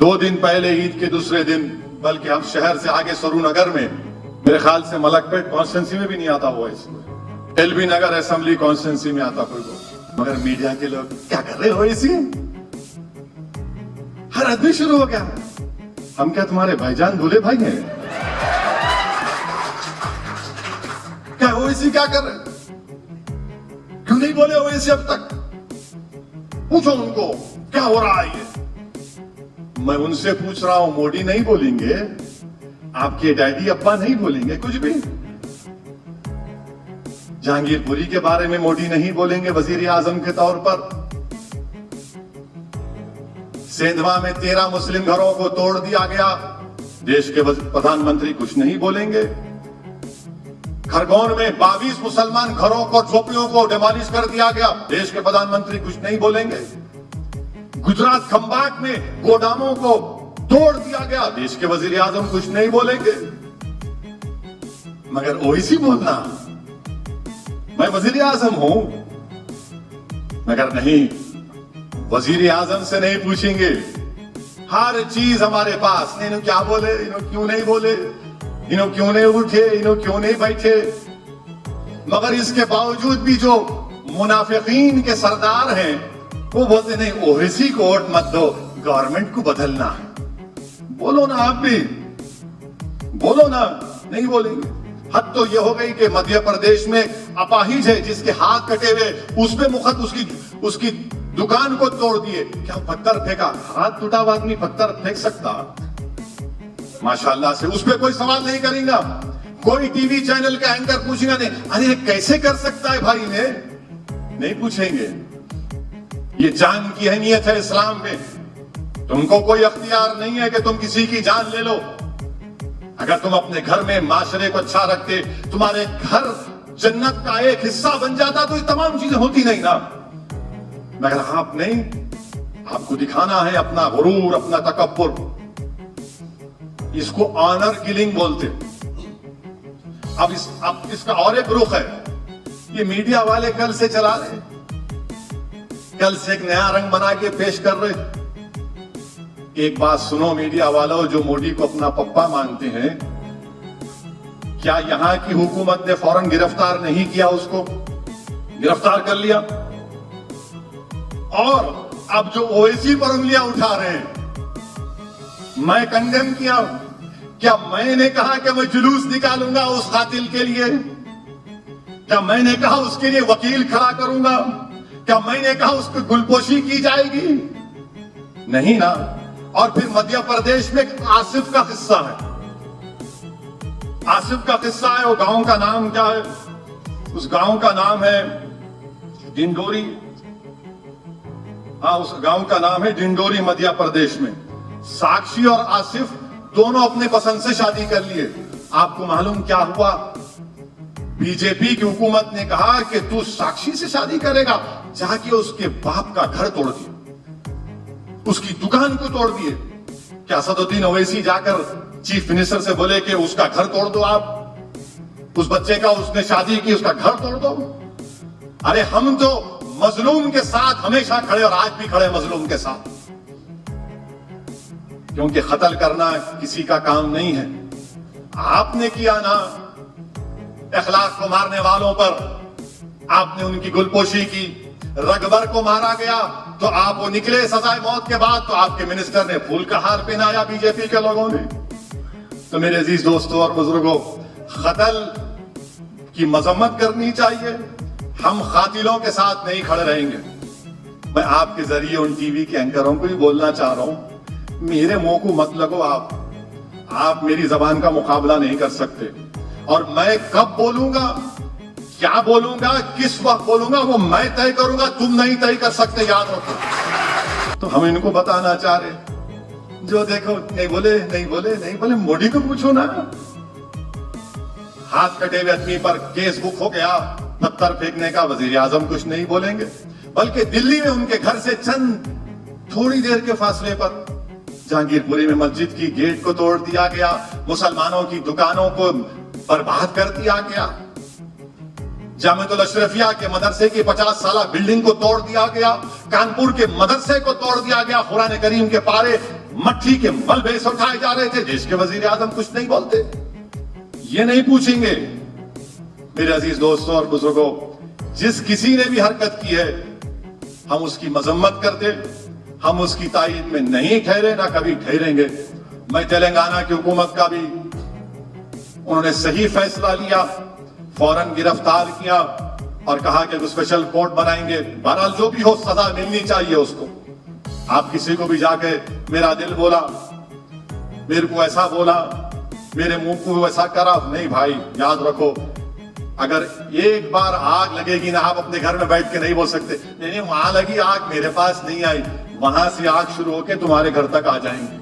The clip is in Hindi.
2 दिन पहले ईद के दूसरे दिन, बल्कि हम शहर से आगे सरूनगर में, मेरे ख्याल से मलकपेट कॉन्स्टिट्यूंसी में भी नहीं आता वो, इसमें एलबी नगर असेंबली कॉन्स्टिट्यूंसी में आता कोई को। मगर मीडिया के लोग क्या कर रहे हो इसी, हर आदमी शुरू हो गया, हम क्या तुम्हारे भाईजान दूल्हे भाई हैं क्या? ओवैसी क्या कर रहे, क्यों नहीं बोले ओवैसी अब तक? पूछो उनको क्या हो रहा है ये। मैं उनसे पूछ रहा हूं, मोदी नहीं बोलेंगे, आपके डैडी अब्बा नहीं बोलेंगे कुछ भी। जहांगीरपुरी के बारे में मोदी नहीं बोलेंगे वजीर आजम के तौर पर। सेंधवा में 13 मुस्लिम घरों को तोड़ दिया गया, देश के प्रधानमंत्री कुछ नहीं बोलेंगे। खरगोन में 22 मुसलमान घरों को, झोपड़ियों को डिमोलिश कर दिया गया, देश के प्रधानमंत्री कुछ नहीं बोलेंगे। गुजरात खंबात में गोदामों को तोड़ दिया गया, देश के वजीर आजम कुछ नहीं बोलेंगे। मगर ओवैसी बोलना, मैं वजीर आजम हूं, मगर नहीं, वजीर आजम से नहीं पूछेंगे हर चीज हमारे पास। इन्हों क्या बोले, इन्हों क्यों नहीं बोले, इन्हों क्यों नहीं उठे, इन्हों क्यों नहीं बैठे। मगर इसके बावजूद भी जो मुनाफिकीन के सरदार हैं वो बोलते नहीं, ओवैसी को वोट मत दो, गवर्नमेंट को बदलना है। बोलो ना, आप भी बोलो ना, नहीं बोलेंगे। हद तो यह हो गई कि मध्य प्रदेश में अपाहिज है जिसके हाथ कटे हुए, उस पे मुखत उसकी दुकान को तोड़ दिए। क्या पत्थर फेंका? हाथ टूटा हुआ आदमी पत्थर फेंक सकता? माशाल्लाह से उस पे कोई सवाल नहीं करेगा। कोई टीवी चैनल का एंकर पूछेगा नहीं, अरे कैसे कर सकता है भाई ने, नहीं पूछेंगे। ये जान की अहमियत है इस्लाम में। तुमको कोई अख्तियार नहीं है कि तुम किसी की जान ले लो। अगर तुम अपने घर में माशरे को अच्छा रखते, तुम्हारे घर जन्नत का एक हिस्सा बन जाता, तो ये तमाम चीजें होती नहीं ना। मगर आप नहीं, आपको दिखाना है अपना गुरूर, अपना तकब्बुर। इसको ऑनर किलिंग बोलते। अब इसका और एक रुख है, ये मीडिया वाले कल से चला रहे, कल से एक नया रंग बना के पेश कर रहे। एक बात सुनो मीडिया वालों, जो मोदी को अपना पप्पा मानते हैं, क्या यहां की हुकूमत ने फौरन गिरफ्तार नहीं किया? उसको गिरफ्तार कर लिया। और अब जो ओवैसी पर उंगलियां उठा रहे हैं, मैं कंडेम किया। क्या मैंने कहा कि मैं जुलूस निकालूंगा उस कातिल के लिए? क्या मैंने कहा उसके लिए वकील खड़ा करूंगा? क्या मैंने कहा उसकी गुलपोशी की जाएगी? नहीं ना। और फिर मध्य प्रदेश में आसिफ का किस्सा है, आसिफ का किस्सा है। वो गांव का नाम क्या है? उस गांव का नाम है डिंडोरी। हाँ, उस गांव का नाम है डिंडोरी, मध्य प्रदेश में। साक्षी और आसिफ दोनों अपने पसंद से शादी कर लिए। आपको मालूम क्या हुआ? बीजेपी की हुकूमत ने कहा कि तू साक्षी से शादी करेगा, जाके उसके बाप का घर तोड़ दिया, उसकी दुकान को तोड़ दिए। क्या असदुद्दीन ओवैसी जाकर चीफ मिनिस्टर से बोले कि उसका घर तोड़ दो, आप उस बच्चे का, उसने शादी की, उसका घर तोड़ दो? अरे हम तो मजलूम के साथ हमेशा खड़े, और आज भी खड़े मजलूम के साथ, क्योंकि कत्ल करना किसी का काम नहीं है। आपने किया ना, अखलाक को मारने वालों पर आपने उनकी गुलपोशी की। रगबर को मारा गया तो आप वो निकले सजाए मौत के बाद, तो आपके मिनिस्टर ने फूल का हार पहनाया बीजेपी के लोगों ने। तो मेरे अजीज दोस्तों और बुजुर्गों, कत्ल की मजम्मत करनी चाहिए। हम कातिलों के साथ नहीं खड़े रहेंगे। मैं आपके जरिए उन टीवी के एंकरों को भी बोलना चाह रहा हूं, मेरे मुंह को मत लगो। आप मेरी जबान का मुकाबला नहीं कर सकते। और मैं कब बोलूंगा, क्या बोलूंगा, किस वक्त बोलूंगा, वो मैं तय करूंगा, तुम नहीं तय कर सकते, याद रखो। तो हम इनको बताना चाह रहे, जो देखो नहीं बोले, नहीं बोले, नहीं बोले, मोदी को पूछो ना। हाथ कटे हुए आदमी पर केस बुक हो गया पत्थर फेंकने का, वजीर आजम कुछ नहीं बोलेंगे। बल्कि दिल्ली में उनके घर से चंद थोड़ी देर के फासले पर जहांगीरपुरी में मस्जिद की गेट को तोड़ दिया गया, मुसलमानों की दुकानों को बर्बाद कर दिया गया, जामिअतुल अशरफिया के मदरसे की 50 साला बिल्डिंग को तोड़ दिया गया, कानपुर के मदरसे को तोड़ दिया गया, कुरान करीम के पारे मट्टी के मलबे से उठाए जा रहे थे, देश के वजीर आजम कुछ नहीं बोलते, ये नहीं पूछेंगे। मेरे अजीज दोस्तों और बुजुर्गों, जिस किसी ने भी हरकत की है हम उसकी मजम्मत करते, हम उसकी तायीद में नहीं ठहरे, ना कभी ठहरेंगे। मैं तेलंगाना की हुकूमत का भी उन्होंने सही फैसला लिया, फौरन गिरफ्तार किया और कहा कि स्पेशल कोर्ट बनाएंगे। बहरहाल जो भी हो सजा मिलनी चाहिए उसको। आप किसी को भी जाके मेरा दिल बोला, मेरे को ऐसा बोला, मेरे मुंह को वैसा करा, नहीं भाई, याद रखो, अगर एक बार आग लगेगी ना, आप अपने घर में बैठ के नहीं बोल सकते नहीं वहां लगी आग, मेरे पास नहीं आई, वहां से आग शुरू होके तुम्हारे घर तक आ जाएंगी।